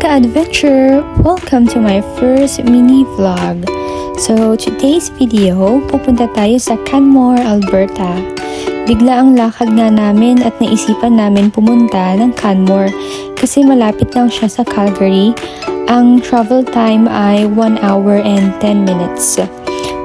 ka-adventure! Welcome to my first mini vlog. So, today's video, pupunta tayo sa Canmore, Alberta. Bigla ang lakad nga namin at naisipan namin pumunta ng Canmore kasi malapit lang siya sa Calgary. Ang travel time ay 1 hour and 10 minutes.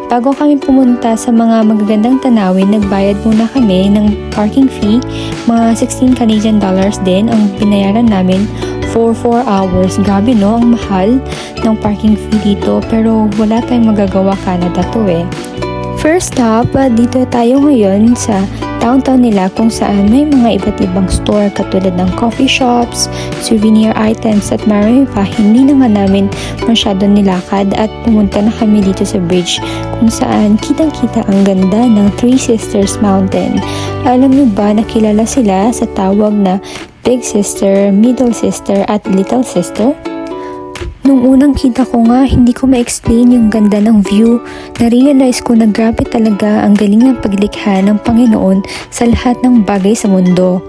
Bago kami pumunta sa mga magagandang tanawin, nagbayad muna kami ng parking fee. Mga 16 Canadian dollars din ang binayaran namin for 4 hours. Grabe no, ang mahal ng parking fee dito, pero wala tayong magagawa, Canada to eh. First stop, dito tayo ngayon sa downtown nila kung saan may mga iba't ibang store katulad ng coffee shops, souvenir items at marami pa. Hindi na nga namin masyado nilakad at pumunta na kami dito sa bridge kung saan kitang-kita ang ganda ng Three Sisters Mountain. Alam niyo ba na kilala sila sa tawag na Big Sister, Middle Sister at Little Sister? Nung unang kita ko nga, hindi ko ma-explain yung ganda ng view. Na-realize ko na grabe talaga ang galing ng paglikha ng Panginoon sa lahat ng bagay sa mundo.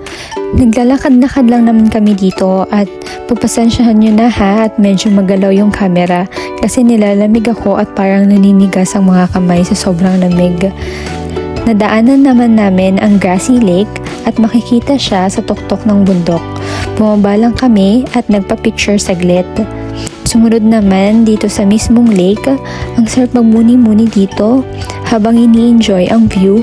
Naglalakad-lakad lang naman kami dito at pagpasensyahan nyo na ha at medyo magalaw yung camera kasi nilalamig ako at parang naninigas ang mga kamay sa sobrang lamig. Nadaanan naman namin ang grassy lake at makikita siya sa tuktok ng bundok. Bumaba lang kami at nagpa-picture saglit. Sumunod naman dito sa mismong lake, ang sarap magmuni-muni dito habang ini-enjoy ang view.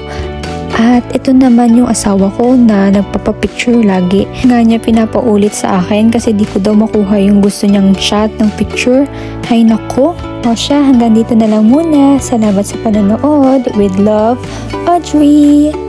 At ito naman yung asawa ko na nagpapapicture lagi. Nga niya pinapaulit sa akin kasi di ko daw makuha yung gusto niyang shot ng picture. Hay nako! O siya, hanggang dito na lang muna. Salamat sa panonood. With love, Audrey!